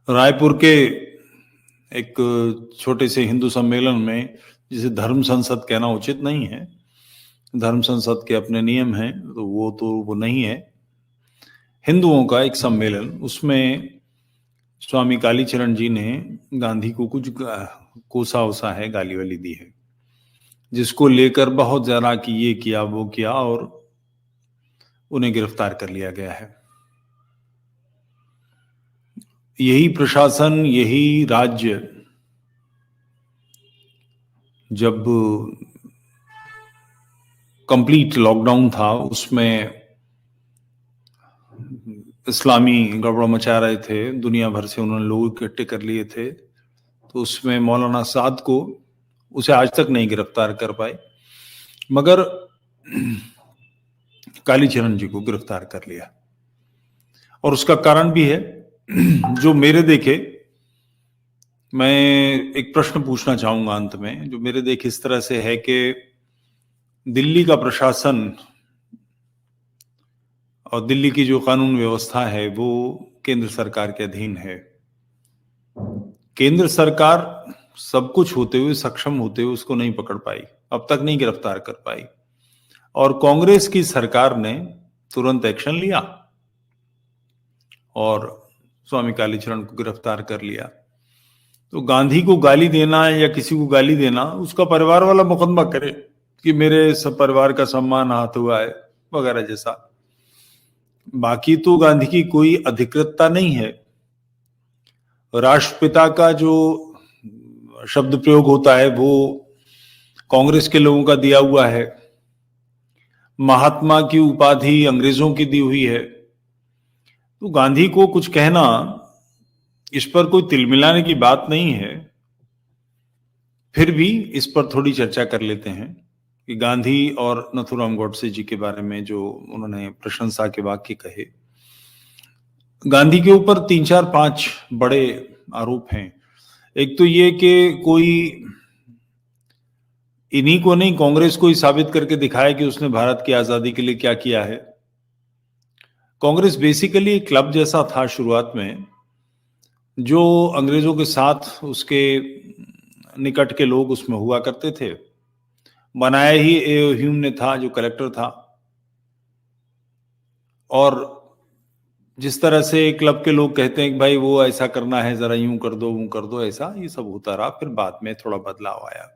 रायपुर के एक छोटे से हिंदू सम्मेलन में, जिसे धर्म संसद कहना उचित नहीं है, धर्म संसद के अपने नियम हैं, तो वो नहीं है, हिंदुओं का एक सम्मेलन, उसमें स्वामी कालीचरण जी ने गांधी को कुछ कोसा वसा है, गाली वाली दी है, जिसको लेकर बहुत ज्यादा कि ये किया वो किया, और उन्हें गिरफ्तार कर लिया गया है। यही प्रशासन, यही राज्य जब कंप्लीट लॉकडाउन था, उसमें इस्लामी गड़बड़ मचा रहे थे, दुनिया भर से उन्होंने लोग इकट्ठे कर लिए थे, तो उसमें मौलाना साद को, उसे आज तक नहीं गिरफ्तार कर पाए, मगर कालीचरण जी को गिरफ्तार कर लिया। और उसका कारण भी है, जो मेरे देखे, मैं एक प्रश्न पूछना चाहूंगा अंत में, जो मेरे देखे इस तरह से है कि दिल्ली का प्रशासन और दिल्ली की जो कानून व्यवस्था है वो केंद्र सरकार के अधीन है। केंद्र सरकार सब कुछ होते हुए, सक्षम होते हुए उसको नहीं पकड़ पाई, अब तक नहीं गिरफ्तार कर पाई, और कांग्रेस की सरकार ने तुरंत एक्शन लिया और स्वामी कालीचरण को गिरफ्तार कर लिया। तो गांधी को गाली देना या किसी को गाली देना, उसका परिवार वाला मुकदमा करे कि मेरे सब परिवार का सम्मान हाथ हुआ है वगैरह जैसा। बाकी तो गांधी की कोई अधिकृतता नहीं है। राष्ट्रपिता का जो शब्द प्रयोग होता है वो कांग्रेस के लोगों का दिया हुआ है। महात्मा की उपाधि अंग्रेजों की दी हुई है। तो गांधी को कुछ कहना, इस पर कोई तिलमिलाने की बात नहीं है। फिर भी इस पर थोड़ी चर्चा कर लेते हैं कि गांधी और नथुराम गॉडसे जी के बारे में जो उन्होंने प्रशंसा के वाक्य कहे। गांधी के ऊपर 3, 4, 5 बड़े आरोप हैं। एक तो ये कि कोई इन्हीं को नहीं, कांग्रेस को ही साबित करके दिखाया कि उसने भारत की आजादी के लिए क्या किया है। कांग्रेस बेसिकली एक क्लब जैसा था शुरुआत में, जो अंग्रेजों के साथ उसके निकट के लोग उसमें हुआ करते थे। बनाया ही ए ह्यूम ने था, जो कलेक्टर था। और जिस तरह से क्लब के लोग कहते हैं कि भाई वो ऐसा करना है, जरा यूं कर दो, वो कर दो, ऐसा ये सब होता रहा। फिर बाद में थोड़ा बदलाव आया।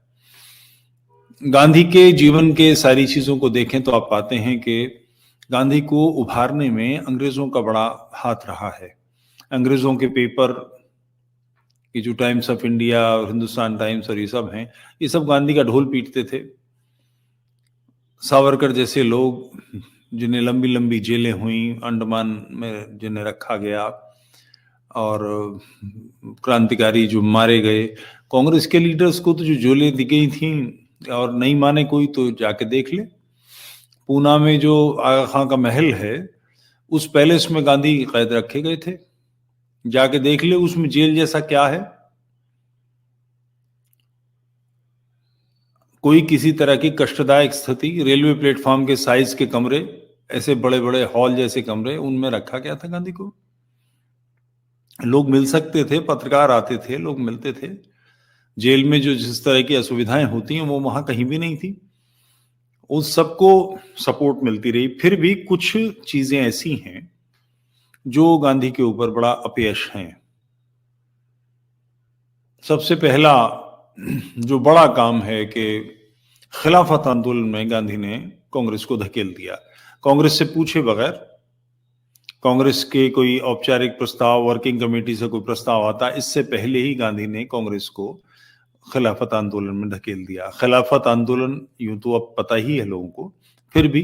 गांधी के जीवन के सारी चीजों को देखें तो आप पाते हैं कि गांधी को उभारने में अंग्रेजों का बड़ा हाथ रहा है। अंग्रेजों के पेपर, ये जो टाइम्स ऑफ इंडिया और हिंदुस्तान टाइम्स और ये सब हैं, ये सब गांधी का ढोल पीटते थे। सावरकर जैसे लोग, जिन्हें लंबी लंबी जेलें हुई, अंडमान में जिन्हें रखा गया, और क्रांतिकारी जो मारे गए, कांग्रेस के लीडर्स को तो जो जेलें दी गई थी, और नहीं माने कोई तो जाके देख ले, पूना में जो आगा खां का महल है, उस पैलेस में गांधी कैद रखे गए थे। जाके देख ले उसमें जेल जैसा क्या है। कोई किसी तरह की कष्टदायक स्थिति, रेलवे प्लेटफॉर्म के साइज के कमरे, ऐसे बड़े बड़े हॉल जैसे कमरे, उनमें रखा गया था गांधी को। लोग मिल सकते थे, पत्रकार आते थे, लोग मिलते थे। जेल में जो जिस तरह की असुविधाएं होती हैं वो वहां कहीं भी नहीं थी। उस सबको सपोर्ट मिलती रही। फिर भी कुछ चीजें ऐसी हैं जो गांधी के ऊपर बड़ा अपयश हैं। सबसे पहला जो बड़ा काम है कि खिलाफत आंदोलन में गांधी ने कांग्रेस को धकेल दिया। कांग्रेस से पूछे बगैर, कांग्रेस के कोई औपचारिक प्रस्ताव, वर्किंग कमेटी से कोई प्रस्ताव आता, इससे पहले ही गांधी ने कांग्रेस को खिलाफत आंदोलन में धकेल दिया। खिलाफत आंदोलन यूं तो अब पता ही है लोगों को, फिर भी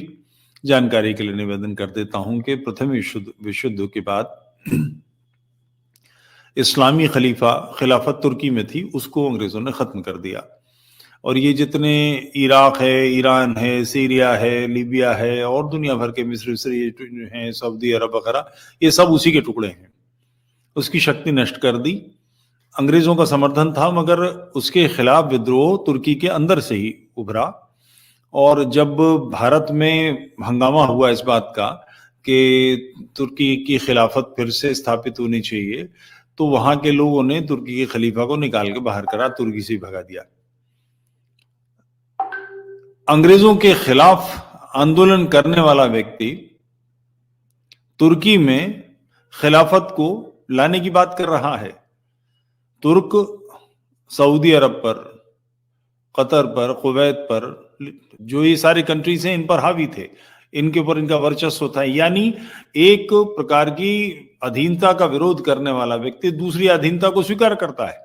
जानकारी के लिए निवेदन कर देता हूं कि प्रथम विश्व युद्ध के बाद इस्लामी खिलाफत तुर्की में थी, उसको अंग्रेजों ने खत्म कर दिया। और ये जितने इराक है, ईरान है, सीरिया है, लीबिया है, और दुनिया भर के मिस्र हैं, सऊदी अरब वगैरह, ये सब उसी के टुकड़े हैं। उसकी शक्ति नष्ट कर दी। अंग्रेजों का समर्थन था, मगर उसके खिलाफ विद्रोह तुर्की के अंदर से ही उभरा। और जब भारत में हंगामा हुआ इस बात का कि तुर्की की खिलाफत फिर से स्थापित होनी चाहिए, तो वहां के लोगों ने तुर्की के खलीफा को निकाल के बाहर करा, तुर्की से भगा दिया। अंग्रेजों के खिलाफ आंदोलन करने वाला व्यक्ति तुर्की में खिलाफत को लाने की बात कर रहा है। तुर्क सऊदी अरब पर, कतर पर, कुवैत पर, जो ये सारी कंट्रीज हैं, इन पर हावी थे, इनके ऊपर इनका वर्चस्व था। यानी एक प्रकार की अधीनता का विरोध करने वाला व्यक्ति दूसरी अधीनता को स्वीकार करता है।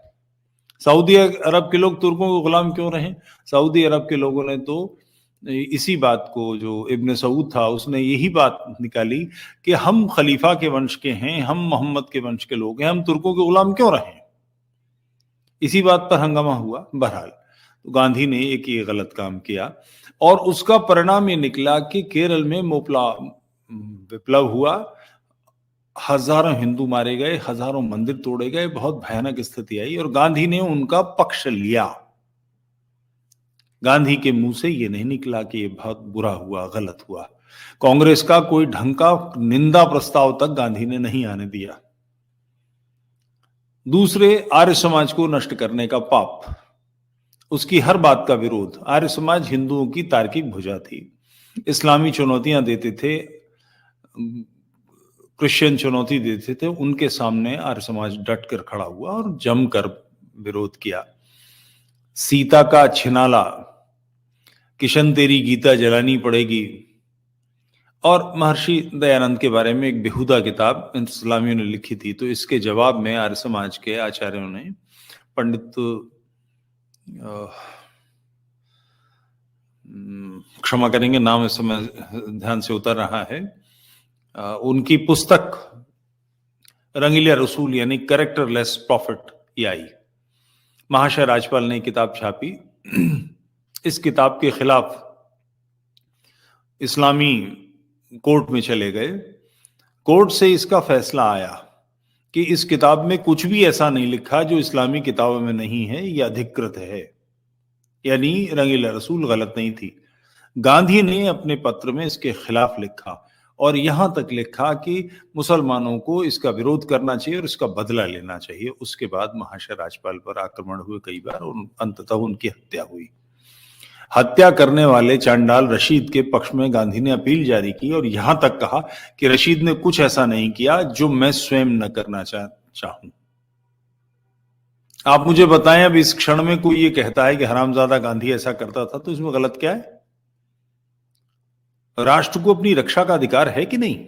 सऊदी अरब के लोग तुर्कों को गुलाम क्यों रहे? सऊदी अरब के लोगों ने तो इसी बात को, जो इब्न सऊद था उसने यही बात निकाली कि हम खलीफा के वंश के हैं, हम मोहम्मद के वंश के लोग हैं, हम तुर्कों के गुलाम क्यों रहे? इसी बात पर हंगामा हुआ। बहरहाल तो गांधी ने एक ये गलत काम किया और उसका परिणाम ये निकला कि केरल में मोपला विप्लव हुआ, हजारों हिंदू मारे गए, हजारों मंदिर तोड़े गए, बहुत भयानक स्थिति आई और गांधी ने उनका पक्ष लिया। गांधी के मुंह से ये नहीं निकला कि ये बहुत बुरा हुआ, गलत हुआ। कांग्रेस का कोई ढंग का निंदा प्रस्ताव तक गांधी ने नहीं आने दिया। दूसरे, आर्य समाज को नष्ट करने का पाप, उसकी हर बात का विरोध। आर्य समाज हिंदुओं की तार्किक भुजा थी, इस्लामी चुनौतियां देते थे, क्रिश्चियन चुनौती देते थे, उनके सामने आर्य समाज डट कर खड़ा हुआ और जमकर विरोध किया। सीता का छिनाला, किशन तेरी गीता जलानी पड़ेगी, और महर्षि दयानंद के बारे में एक बेहुदा किताब इस्लामियों ने लिखी थी। तो इसके जवाब में आर्य समाज के आचार्यों ने, पंडित क्षमा करेंगे नाम इस समय ध्यान से उतर रहा है, उनकी पुस्तक रंगीला रसूल यानी कैरेक्टरलेस प्रॉफिट ये आई। महाशय राजपाल ने किताब छापी। इस किताब के खिलाफ इस्लामी कोर्ट में चले गए। कोर्ट से इसका फैसला आया कि इस किताब में कुछ भी ऐसा नहीं लिखा जो इस्लामी किताबों में नहीं है, यह अधिकृत है, यानी रंगीला रसूल गलत नहीं थी। गांधी ने अपने पत्र में इसके खिलाफ लिखा और यहां तक लिखा कि मुसलमानों को इसका विरोध करना चाहिए और इसका बदला लेना चाहिए। उसके बाद महाशय राजपाल पर आक्रमण हुए कई बार और अंततः उनकी हत्या हुई। हत्या करने वाले चांडाल रशीद के पक्ष में गांधी ने अपील जारी की और यहां तक कहा कि रशीद ने कुछ ऐसा नहीं किया जो मैं स्वयं न करना चाहूं। आप मुझे बताएं, अब इस क्षण में कोई ये कहता है कि हरामजादा गांधी ऐसा करता था, तो इसमें गलत क्या है? राष्ट्र को अपनी रक्षा का अधिकार है कि नहीं?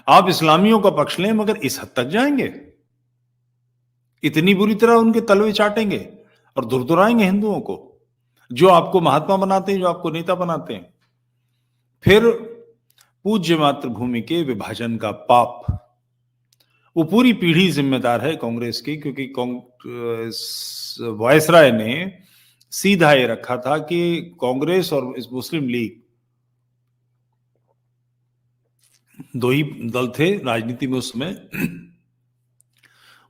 आप इस्लामियों का पक्ष लें मगर इस हद तक जाएंगे, इतनी बुरी तरह उनके तलवे चाटेंगे और दुरदुराएंगे हिंदुओं को, जो आपको महात्मा बनाते हैं, जो आपको नेता बनाते हैं। फिर पूज्य मातृभूमि के विभाजन का पाप, वो पूरी पीढ़ी जिम्मेदार है कांग्रेस की, क्योंकि वायसराय ने सीधा ये रखा था कि कांग्रेस और इस मुस्लिम लीग दो ही दल थे राजनीति में उस समय,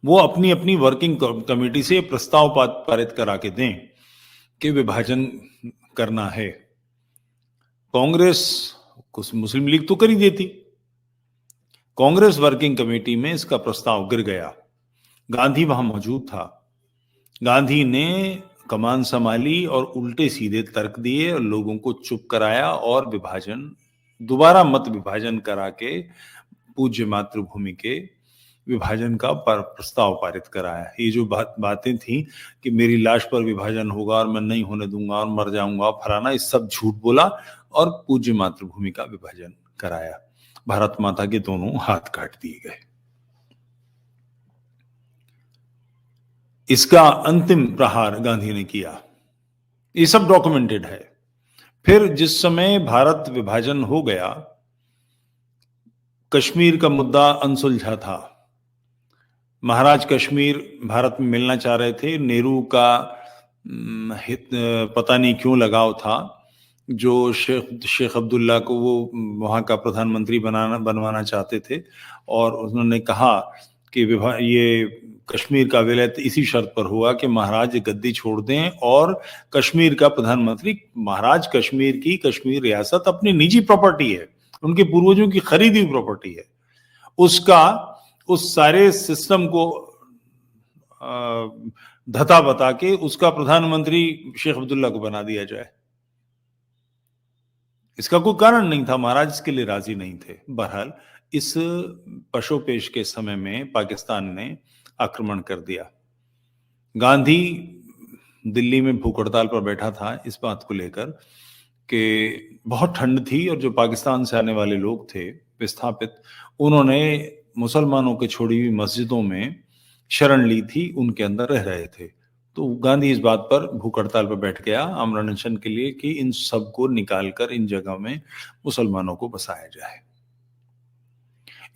वो अपनी अपनी वर्किंग कमेटी से प्रस्ताव पारित करा के दें कि विभाजन करना है। कांग्रेस कुछ मुस्लिम लीग तो कर ही देती। कांग्रेस वर्किंग कमेटी में इसका प्रस्ताव गिर गया। गांधी वहां मौजूद था। गांधी ने कमान संभाली और उल्टे सीधे तर्क दिए और लोगों को चुप कराया और दोबारा मत विभाजन करा के पूज्य मातृभूमि के विभाजन का प्रस्ताव पारित कराया। ये जो बातें थी कि मेरी लाश पर विभाजन होगा और मैं नहीं होने दूंगा और मर जाऊंगा फलाना, इस सब झूठ बोला और पूज्य मातृभूमि का विभाजन कराया। भारत माता के दोनों हाथ काट दिए गए। इसका अंतिम प्रहार गांधी ने किया। ये सब डॉक्यूमेंटेड है। फिर जिस समय भारत विभाजन हो गया, कश्मीर का मुद्दा अनसुलझा था। महाराज कश्मीर भारत में मिलना चाह रहे थे। नेहरू का पता नहीं क्यों लगाव था, जो शेख अब्दुल्ला को वो वहां का प्रधानमंत्री बनवाना चाहते थे, और उन्होंने कहा कि ये कश्मीर का विलय इसी शर्त पर हुआ कि महाराज गद्दी छोड़ दें और कश्मीर का प्रधानमंत्री। महाराज कश्मीर रियासत अपनी निजी प्रॉपर्टी है, उनके पूर्वजों की खरीदी हुई प्रॉपर्टी है, उसका उस सारे सिस्टम को धता बता के उसका प्रधानमंत्री शेख अब्दुल्ला को बना दिया जाए। इसका कोई कारण नहीं था, महाराज इसके लिए राजी नहीं थे। बहरहाल इस पशोपेश के समय में पाकिस्तान ने आक्रमण कर दिया। गांधी दिल्ली में भूख हड़ताल पर बैठा था इस बात को लेकर कि बहुत ठंड थी और जो पाकिस्तान से आने वाले लोग थे विस्थापित, उन्होंने मुसलमानों के छोड़ी हुई मस्जिदों में शरण ली थी, उनके अंदर रह रहे थे। तो गांधी इस बात पर भूख हड़ताल पर बैठ गया आमरण अनशन के लिए कि इन सबको निकालकर इन जगह में मुसलमानों को बसाया जाए।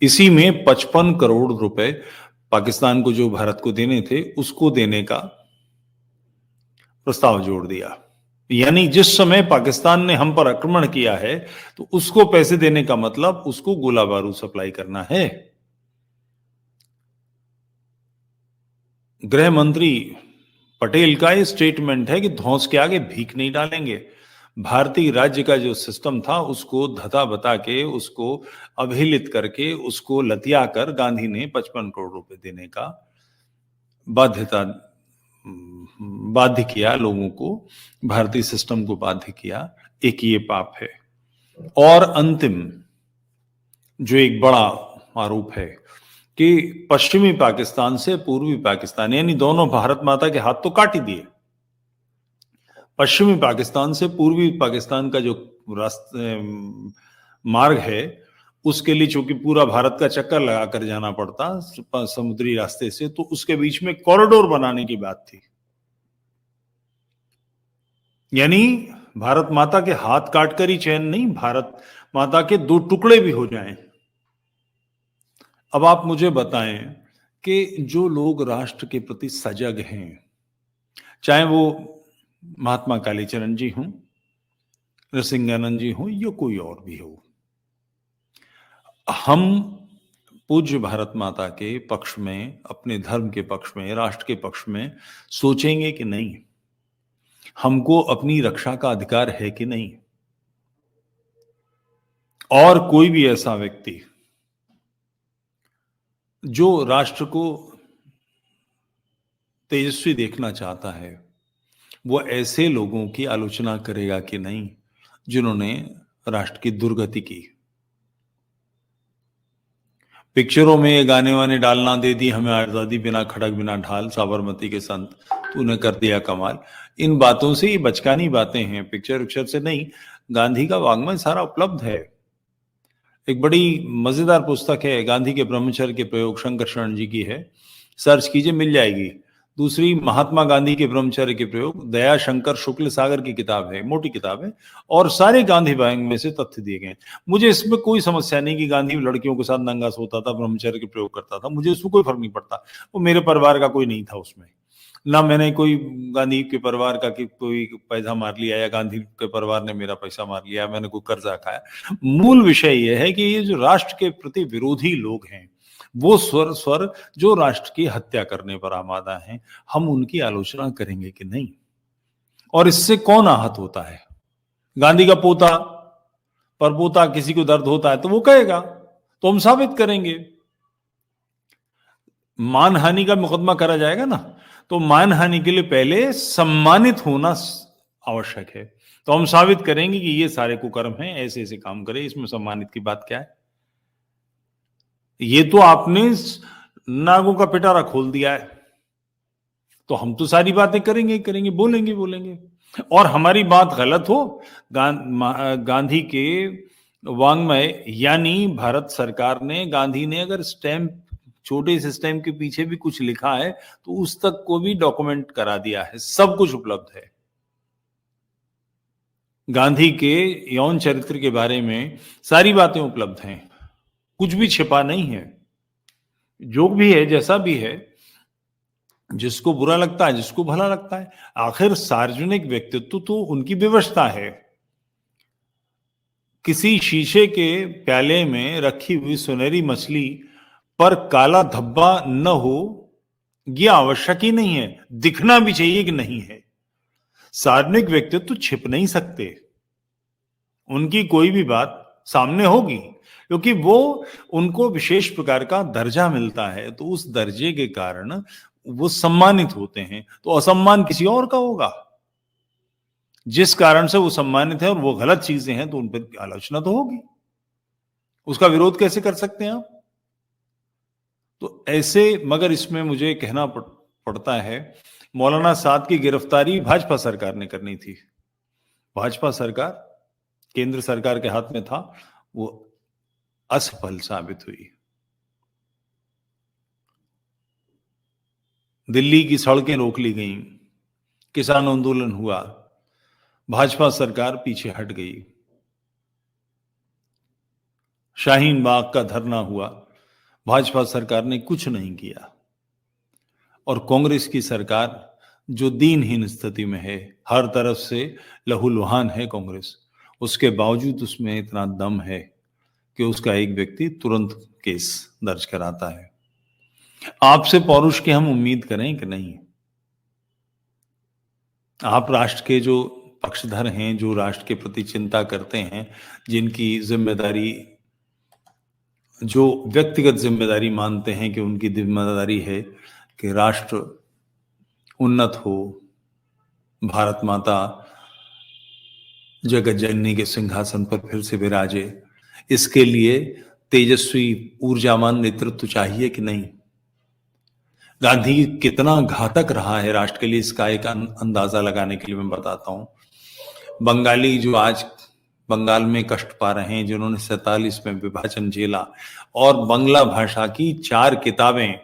इसी में 55 करोड़ रुपए पाकिस्तान को जो भारत को देने थे उसको देने का प्रस्ताव जोड़ दिया। यानी जिस समय पाकिस्तान ने हम पर आक्रमण किया है तो उसको पैसे देने का मतलब उसको गोला बारूद सप्लाई करना है। गृह मंत्री पटेल का ये स्टेटमेंट है कि धौंस के आगे भीख नहीं डालेंगे। भारतीय राज्य का जो सिस्टम था उसको धता बता के, उसको अवहेलित करके, उसको लतिया कर गांधी ने 55 करोड़ रुपए देने का बाध्य किया लोगों को, भारतीय सिस्टम को बाध्य किया। एक ये पाप है। और अंतिम जो एक बड़ा आरोप है कि पश्चिमी पाकिस्तान से पूर्वी पाकिस्तान, यानी दोनों भारत माता के हाथ तो काट ही दिए। पश्चिमी पाकिस्तान से पूर्वी पाकिस्तान का जो मार्ग है उसके लिए चूंकि पूरा भारत का चक्कर लगाकर जाना पड़ता समुद्री रास्ते से, तो उसके बीच में कॉरिडोर बनाने की बात थी। यानी भारत माता के हाथ काटकर ही चैन नहीं, भारत माता के 2 टुकड़े भी हो जाएं। अब आप मुझे बताएं कि जो लोग राष्ट्र के प्रति सजग हैं, चाहे वो महात्मा कालीचरण जी हों, नरसिंहानंद जी हों या कोई और भी हो, हम पूज्य भारत माता के पक्ष में, अपने धर्म के पक्ष में, राष्ट्र के पक्ष में सोचेंगे कि नहीं, हमको अपनी रक्षा का अधिकार है कि नहीं। और कोई भी ऐसा व्यक्ति जो राष्ट्र को तेजस्वी देखना चाहता है वो ऐसे लोगों की आलोचना करेगा कि नहीं जिन्होंने राष्ट्र की दुर्गति की। पिक्चरों में ये गाने वाने डालना, दे दी हमें आजादी बिना खड़क बिना ढाल, साबरमती के संत तूने कर दिया कमाल, इन बातों से ये बचकानी बातें हैं, पिक्चर से नहीं। गांधी का वाङ्मय सारा उपलब्ध है। एक बड़ी मजेदार पुस्तक है गांधी के ब्रह्मचर्य के प्रयोग, शंकर शरण जी की है, सर्च कीजिए मिल जाएगी। दूसरी महात्मा गांधी के ब्रह्मचर्य के प्रयोग, दया शंकर शुक्ल सागर की किताब है, मोटी किताब है, और सारे गांधी वाङ्मय में से तथ्य दिए गए। मुझे इसमें कोई समस्या नहीं कि गांधी लड़कियों के साथ नंगा सोता था, ब्रह्मचर्य के प्रयोग करता था, मुझे उसमें कोई फर्क नहीं पड़ता। वो मेरे परिवार का कोई नहीं था उसमें, ना मैंने कोई गांधी के परिवार का कि कोई पैसा मार लिया या गांधी के परिवार ने मेरा पैसा मार लिया, मैंने कोई कर्जा खाया। मूल विषय यह है कि ये जो राष्ट्र के प्रति विरोधी लोग हैं, वो स्वर जो राष्ट्र की हत्या करने पर आमादा हैं, हम उनकी आलोचना करेंगे कि नहीं। और इससे कौन आहत होता है? गांधी का पोता परपोता किसी को दर्द होता है तो वो कहेगा, तो हम साबित करेंगे। मानहानि का मुकदमा करा जाएगा ना, तो मानहानि के लिए पहले सम्मानित होना आवश्यक है। तो हम साबित करेंगे कि ये सारे कुकर्म हैं, ऐसे ऐसे काम करे, इसमें सम्मानित की बात क्या है? ये तो आपने नागों का पिटारा खोल दिया है। तो हम तो सारी बातें करेंगे, बोलेंगे। और हमारी बात गलत हो, गांधी के वाङ्मय यानी भारत सरकार ने, गांधी ने अगर स्टैम्प, छोटे से स्टैम्प के पीछे भी कुछ लिखा है तो उस तक को भी डॉक्यूमेंट करा दिया है, सब कुछ उपलब्ध है। गांधी के यौन चरित्र के बारे में सारी बातें उपलब्ध हैं, कुछ भी छिपा नहीं है। जो भी है, जैसा भी है, जिसको बुरा लगता है, जिसको भला लगता है, आखिर सार्वजनिक व्यक्तित्व तो उनकी व्यवस्था है। किसी शीशे के प्याले में रखी हुई सुनहरी मछली पर काला धब्बा न हो, यह आवश्यक ही नहीं है, दिखना भी चाहिए कि नहीं है। सार्वजनिक व्यक्तित्व छिप नहीं सकते, उनकी कोई भी बात सामने होगी, क्योंकि वो उनको विशेष प्रकार का दर्जा मिलता है, तो उस दर्जे के कारण वो सम्मानित होते हैं। तो असम्मान किसी और का होगा। जिस कारण से वो सम्मानित है और वो गलत चीजें हैं तो उन पर आलोचना तो होगी, उसका विरोध कैसे कर सकते हैं आप? तो ऐसे, मगर इसमें मुझे कहना पड़ता है, मौलाना साद की गिरफ्तारी भाजपा सरकार ने करनी थी। भाजपा सरकार, केंद्र सरकार के हाथ में था, वो असफल साबित हुई। दिल्ली की सड़कें रोक ली गईं, किसान आंदोलन हुआ, भाजपा सरकार पीछे हट गई। शाहीन बाग का धरना हुआ, भाजपा सरकार ने कुछ नहीं किया। और कांग्रेस की सरकार जो दीनहीन स्थिति में है, हर तरफ से लहूलुहान है कांग्रेस, उसके बावजूद उसमें इतना दम है कि उसका एक व्यक्ति तुरंत केस दर्ज कराता है। आपसे पौरुष की हम उम्मीद करें कि नहीं? आप राष्ट्र के जो पक्षधर हैं, जो राष्ट्र के प्रति चिंता करते हैं, जिनकी जिम्मेदारी, जो व्यक्तिगत जिम्मेदारी मानते हैं कि उनकी जिम्मेदारी है कि राष्ट्र उन्नत हो, भारत माता जगत जननी के सिंहासन पर फिर से विराजे, इसके लिए तेजस्वी ऊर्जावान नेतृत्व चाहिए कि नहीं? गांधी कितना घातक रहा है राष्ट्र के लिए, इसका एक अंदाजा लगाने के लिए मैं बताता हूं। बंगाली जो आज बंगाल में कष्ट पा रहे हैं, जिन्होंने 47 में विभाजन झेला, और बांग्ला भाषा की 4 किताबें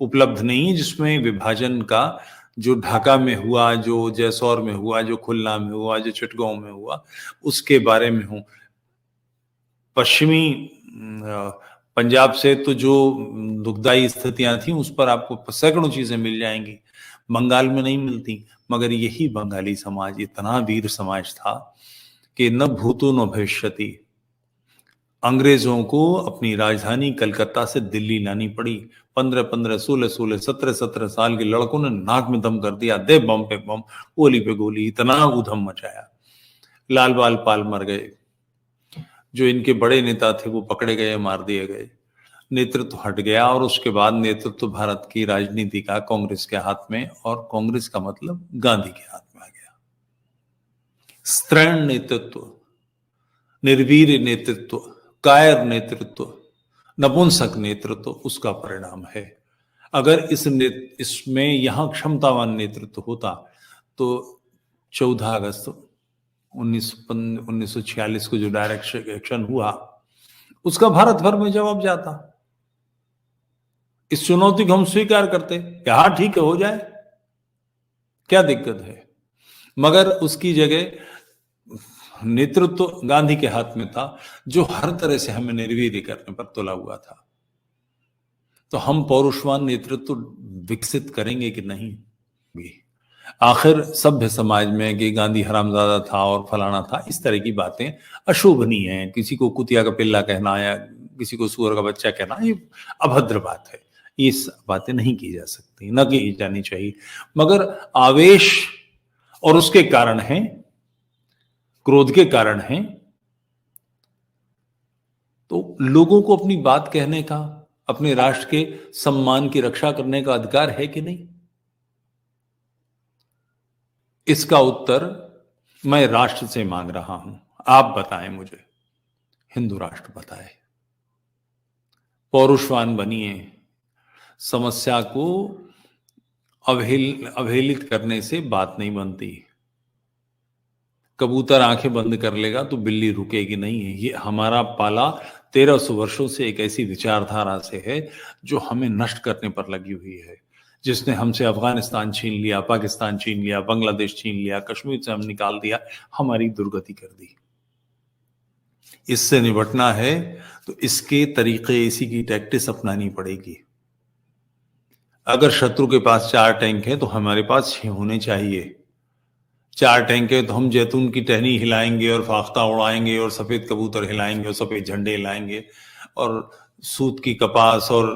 उपलब्ध नहीं है जिसमें विभाजन का, जो ढाका में हुआ, जो जैसौर में हुआ, जो खुलना में हुआ, जो चिटगांव में हुआ, उसके बारे में हो। पश्चिमी पंजाब से तो जो दुखदाई स्थितियां थी उस पर आपको सैकड़ों चीजें मिल जाएंगी, बंगाल में नहीं मिलती। मगर यही बंगाली समाज इतना वीर समाज था कि न भूतो न भविष्यति। अंग्रेजों को अपनी राजधानी कलकत्ता से दिल्ली लानी पड़ी। 15-15, 16-16, 17-17 साल के लड़कों ने नाक में दम कर दिया, दे बम पे बम, गोली पे गोली, इतना उधम मचाया। लाल बाल पाल मर गए, जो इनके बड़े नेता थे वो पकड़े गए, मार दिए गए, नेतृत्व हट गया। और उसके बाद नेतृत्व भारत की राजनीति का कांग्रेस के हाथ में, और कांग्रेस का मतलब गांधी के हाथ में आ गया। स्त्रैण नेतृत्व, निर्वीर नेतृत्व, कायर नेतृत्व, नपुंसक नेतृत्व, उसका परिणाम है। अगर इसमें यहां क्षमतावान नेतृत्व होता तो 14 अगस्त 1946 को जो डायरेक्ट एक्शन हुआ, उसका भारत भर में जवाब जाता। इस चुनौती को हम स्वीकार करते कि हाँ ठीक है, हो जाए, क्या दिक्कत है। मगर उसकी जगह नेतृत्व गांधी के हाथ में था, जो हर तरह से हमें निर्वीर्य करने पर तुला हुआ था। तो हम पौरुषवान नेतृत्व विकसित करेंगे कि नहीं? आखिर सभ्य समाज में कि गांधी हरामजादा था और फलाना था, इस तरह की बातें अशोभनीय हैं। किसी को कुतिया का पिल्ला कहना या किसी को सूअर का बच्चा कहना, ये अभद्र बात है। ये बातें नहीं की जा सकती, न की जानी चाहिए। मगर आवेश और उसके कारण है, क्रोध के कारण है, तो लोगों को अपनी बात कहने का, अपने राष्ट्र के सम्मान की रक्षा करने का अधिकार है कि नहीं? इसका उत्तर मैं राष्ट्र से मांग रहा हूं। आप बताएं मुझे, हिंदू राष्ट्र बताए। पौरुषवान बनिए। समस्या को अवहेलित करने से बात नहीं बनती। कबूतर आंखें बंद कर लेगा तो बिल्ली रुकेगी नहीं है। ये हमारा पाला 1300 वर्षों से एक ऐसी विचारधारा से है जो हमें नष्ट करने पर लगी हुई है, जिसने हमसे अफगानिस्तान छीन लिया, पाकिस्तान छीन लिया, बांग्लादेश छीन लिया, कश्मीर से हम निकाल दिया, हमारी दुर्गति कर दी। इससे निपटना है तो इसके तरीके, इसी की टैक्टिस अपनानी पड़ेगी। अगर शत्रु के पास 4 टैंक हैं तो हमारे पास 6 होने चाहिए। 4 टैंक है तो हम जैतून की टहनी हिलाएंगे और फाख्ता उड़ाएंगे और सफेद कबूतर हिलाएंगे और सफेद झंडे हिलाएंगे और सूत की कपास और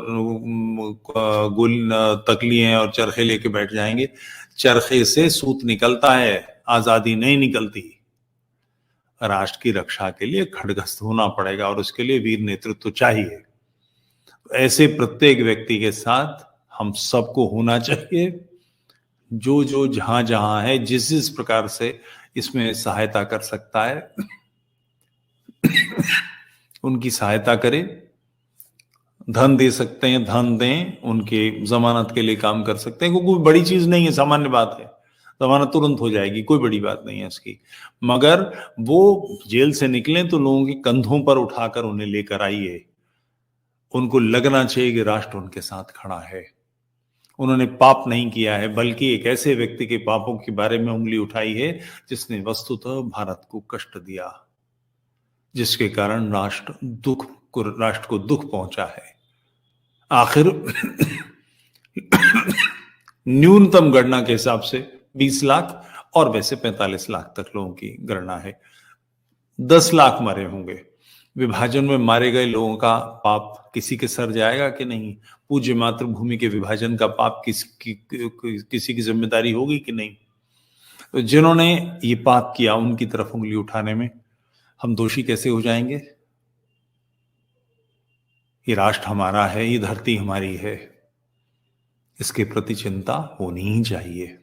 गुल तकलियां और चरखे लेके बैठ जाएंगे। चरखे से सूत निकलता है, आजादी नहीं निकलती। राष्ट्र की रक्षा के लिए खड़गस्त होना पड़ेगा और उसके लिए वीर नेतृत्व चाहिए। ऐसे प्रत्येक व्यक्ति के साथ हम सबको होना चाहिए, जो जो जहां जहां है, जिस जिस प्रकार से इसमें सहायता कर सकता है उनकी सहायता करें। धन दे सकते हैं, धन दें, उनके जमानत के लिए काम कर सकते हैं, क्योंकि कोई बड़ी चीज नहीं है, सामान्य बात है। जमानत तुरंत हो जाएगी, कोई बड़ी बात नहीं है उसकी। मगर वो जेल से निकलें तो लोगों के कंधों पर उठाकर उन्हें लेकर आइए। उनको लगना चाहिए कि राष्ट्र उनके साथ खड़ा है। उन्होंने पाप नहीं किया है, बल्कि एक ऐसे व्यक्ति के पापों के बारे में उंगली उठाई है जिसने वस्तुतः भारत को कष्ट दिया, जिसके कारण राष्ट्र को दुख पहुंचा है। आखिर न्यूनतम गणना के हिसाब से 20 लाख और वैसे 45 लाख तक लोगों की गणना है। 10 लाख मरे होंगे। विभाजन में मारे गए लोगों का पाप किसी के सर जाएगा कि नहीं? पूज्य मातृभूमि के विभाजन का पाप किसी की जिम्मेदारी होगी कि नहीं? तो जिन्होंने ये पाप किया उनकी तरफ उंगली उठाने में हम दोषी कैसे हो जाएंगे? ये राष्ट्र हमारा है, ये धरती हमारी है, इसके प्रति चिंता होनी ही चाहिए।